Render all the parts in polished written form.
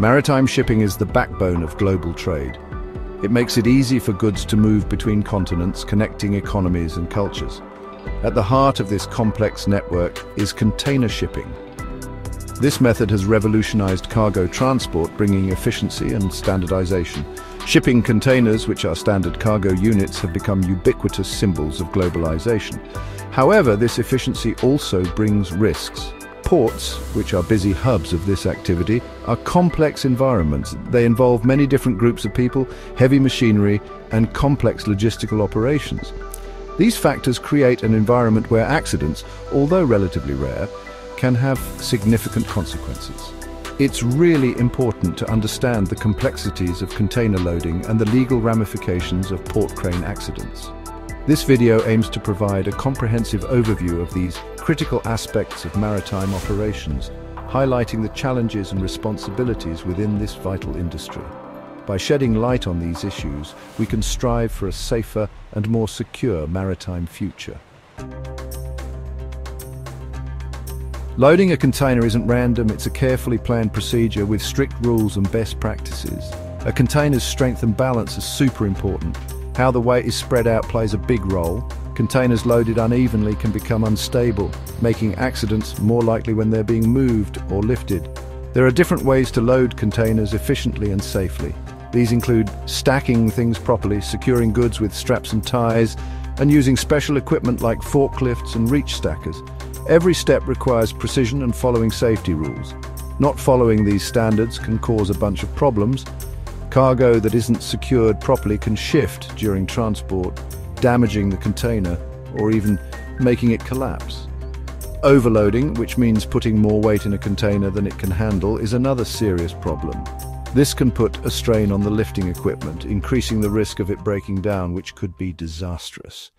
Maritime shipping is the backbone of global trade. It makes it easy for goods to move between continents, connecting economies and cultures. At the heart of this complex network is container shipping. This method has revolutionized cargo transport, bringing efficiency and standardization. Shipping containers, which are standard cargo units, have become ubiquitous symbols of globalization. However, this efficiency also brings risks. Ports, which are busy hubs of this activity, are complex environments. They involve many different groups of people, heavy machinery, and complex logistical operations. These factors create an environment where accidents, although relatively rare, can have significant consequences. It's really important to understand the complexities of container loading and the legal ramifications of port crane accidents. This video aims to provide a comprehensive overview of these critical aspects of maritime operations, highlighting the challenges and responsibilities within this vital industry. By shedding light on these issues, we can strive for a safer and more secure maritime future. Loading a container isn't random, it's a carefully planned procedure with strict rules and best practices. A container's strength and balance are super important. How the weight is spread out plays a big role. Containers loaded unevenly can become unstable, making accidents more likely when they're being moved or lifted. There are different ways to load containers efficiently and safely. These include stacking things properly, securing goods with straps and ties, and using special equipment like forklifts and reach stackers. Every step requires precision and following safety rules. Not following these standards can cause a bunch of problems. Cargo that isn't secured properly can shift during transport, damaging the container or even making it collapse. Overloading, which means putting more weight in a container than it can handle, is another serious problem. This can put a strain on the lifting equipment, increasing the risk of it breaking down, which could be disastrous.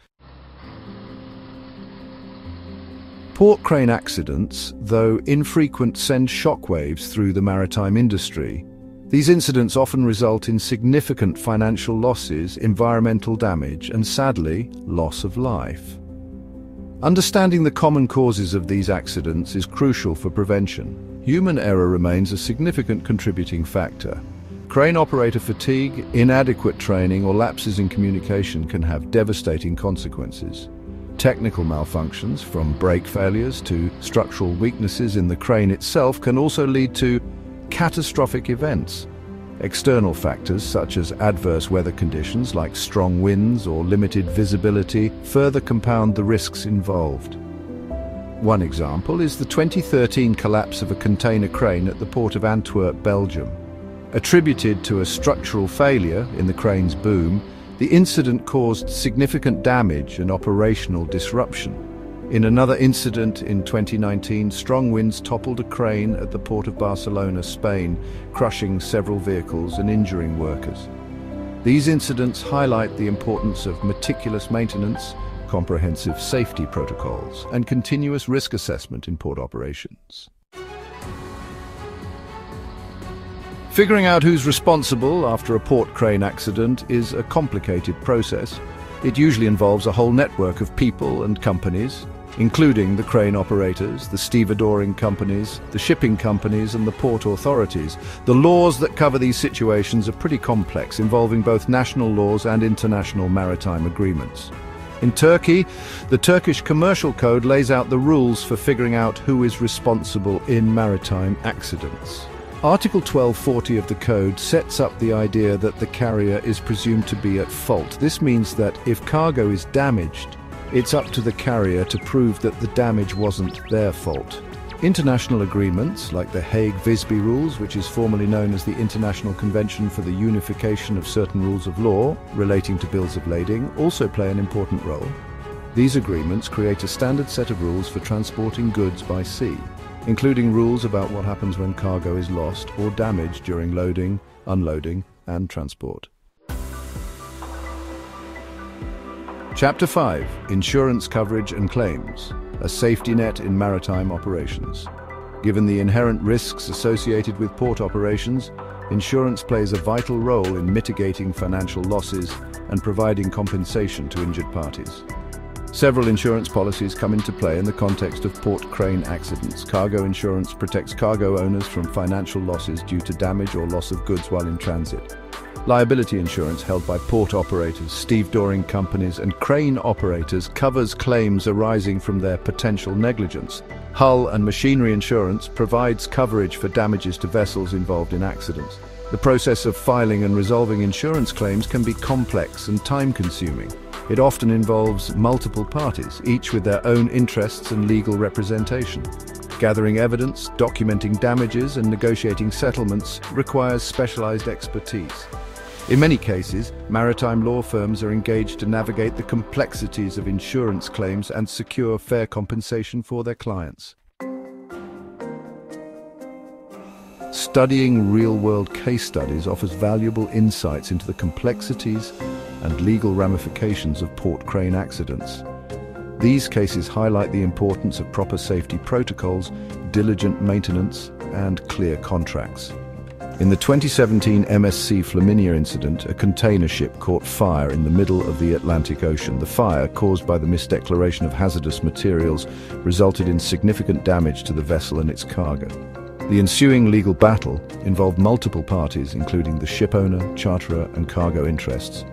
Port crane accidents, though infrequent, send shockwaves through the maritime industry. These incidents often result in significant financial losses, environmental damage, and sadly, loss of life. Understanding the common causes of these accidents is crucial for prevention. Human error remains a significant contributing factor. Crane operator fatigue, inadequate training, or lapses in communication can have devastating consequences. Technical malfunctions, from brake failures to structural weaknesses in the crane itself, can also lead to catastrophic events. External factors such as adverse weather conditions like strong winds or limited visibility further compound the risks involved. One example is the 2013 collapse of a container crane at the port of Antwerp, Belgium. Attributed to a structural failure in the crane's boom, the incident caused significant damage and operational disruption. In another incident in 2019, strong winds toppled a crane at the port of Barcelona, Spain, crushing several vehicles and injuring workers. These incidents highlight the importance of meticulous maintenance, comprehensive safety protocols, and continuous risk assessment in port operations. Figuring out who's responsible after a port crane accident is a complicated process. It usually involves a whole network of people and companies, including the crane operators, the stevedoring companies, the shipping companies, and the port authorities. The laws that cover these situations are pretty complex, involving both national laws and international maritime agreements. In Turkey, the Turkish Commercial Code lays out the rules for figuring out who is responsible in maritime accidents. Article 1240 of the Code sets up the idea that the carrier is presumed to be at fault. This means that if cargo is damaged, it's up to the carrier to prove that the damage wasn't their fault. International agreements, like the Hague-Visby Rules, which is formally known as the International Convention for the Unification of Certain Rules of Law relating to bills of lading, also play an important role. These agreements create a standard set of rules for transporting goods by sea, including rules about what happens when cargo is lost or damaged during loading, unloading, and transport. Chapter 5: Insurance Coverage and Claims, a safety net in maritime operations. Given the inherent risks associated with port operations, insurance plays a vital role in mitigating financial losses and providing compensation to injured parties. Several insurance policies come into play in the context of port crane accidents. Cargo insurance protects cargo owners from financial losses due to damage or loss of goods while in transit. Liability insurance, held by port operators, stevedoring companies, and crane operators, covers claims arising from their potential negligence. Hull and machinery insurance provides coverage for damages to vessels involved in accidents. The process of filing and resolving insurance claims can be complex and time-consuming. It often involves multiple parties, each with their own interests and legal representation. Gathering evidence, documenting damages, and negotiating settlements requires specialized expertise. In many cases, maritime law firms are engaged to navigate the complexities of insurance claims and secure fair compensation for their clients. Studying real-world case studies offers valuable insights into the complexities and legal ramifications of port crane accidents. These cases highlight the importance of proper safety protocols, diligent maintenance, and clear contracts. In the 2017 MSC Flaminia incident, a container ship caught fire in the middle of the Atlantic Ocean. The fire, caused by the misdeclaration of hazardous materials, resulted in significant damage to the vessel and its cargo. The ensuing legal battle involved multiple parties, including the shipowner, charterer, and cargo interests,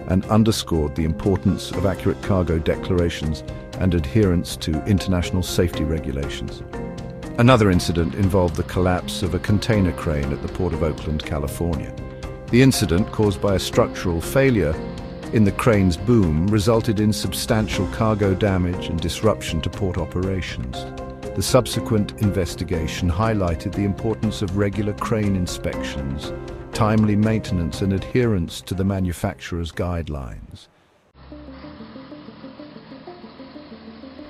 and underscored the importance of accurate cargo declarations and adherence to international safety regulations. Another incident involved the collapse of a container crane at the Port of Oakland, California. The incident, caused by a structural failure in the crane's boom, resulted in substantial cargo damage and disruption to port operations. The subsequent investigation highlighted the importance of regular crane inspections, timely maintenance, and adherence to the manufacturer's guidelines.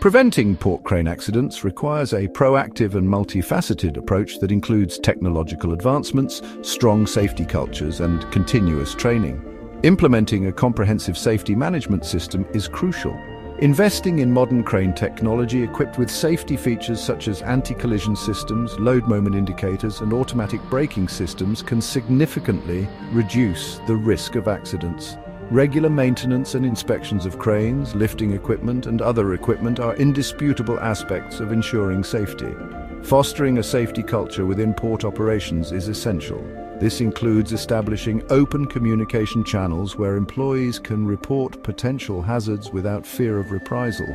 Preventing port crane accidents requires a proactive and multifaceted approach that includes technological advancements, strong safety cultures, and continuous training. Implementing a comprehensive safety management system is crucial. Investing in modern crane technology equipped with safety features such as anti-collision systems, load moment indicators, and automatic braking systems can significantly reduce the risk of accidents. Regular maintenance and inspections of cranes, lifting equipment, and other equipment are indisputable aspects of ensuring safety. Fostering a safety culture within port operations is essential. This includes establishing open communication channels where employees can report potential hazards without fear of reprisal.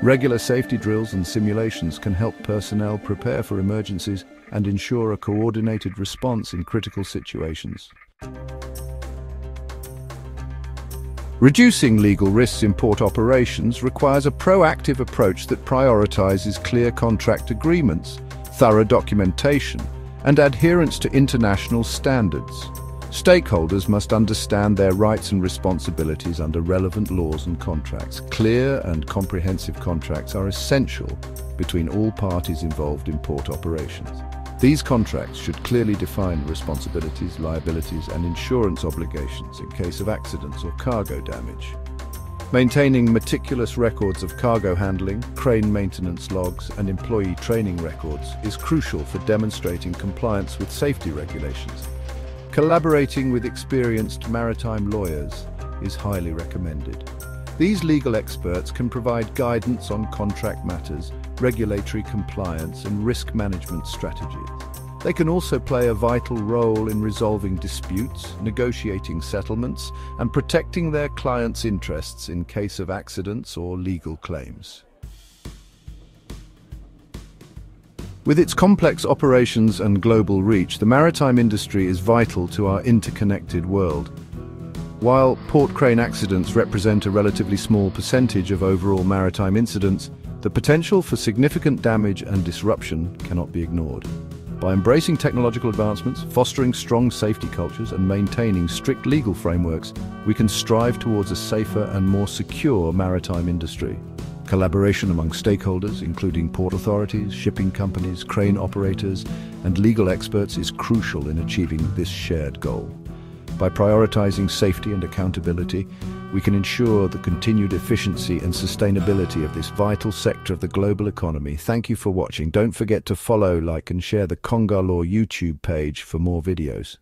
Regular safety drills and simulations can help personnel prepare for emergencies and ensure a coordinated response in critical situations. Reducing legal risks in port operations requires a proactive approach that prioritizes clear contract agreements, thorough documentation, and adherence to international standards. Stakeholders must understand their rights and responsibilities under relevant laws and contracts. Clear and comprehensive contracts are essential between all parties involved in port operations. These contracts should clearly define responsibilities, liabilities, and insurance obligations in case of accidents or cargo damage. Maintaining meticulous records of cargo handling, crane maintenance logs, and employee training records is crucial for demonstrating compliance with safety regulations. Collaborating with experienced maritime lawyers is highly recommended. These legal experts can provide guidance on contract matters, regulatory compliance, and risk management strategies. They can also play a vital role in resolving disputes, negotiating settlements, and protecting their clients' interests in case of accidents or legal claims. With its complex operations and global reach, the maritime industry is vital to our interconnected world. While port crane accidents represent a relatively small percentage of overall maritime incidents, the potential for significant damage and disruption cannot be ignored. By embracing technological advancements, fostering strong safety cultures, and maintaining strict legal frameworks, we can strive towards a safer and more secure maritime industry. Collaboration among stakeholders, including port authorities, shipping companies, crane operators, and legal experts, is crucial in achieving this shared goal. By prioritizing safety and accountability, we can ensure the continued efficiency and sustainability of this vital sector of the global economy. Thank you for watching. Don't forget to follow, like, and share the Congar Law YouTube page for more videos.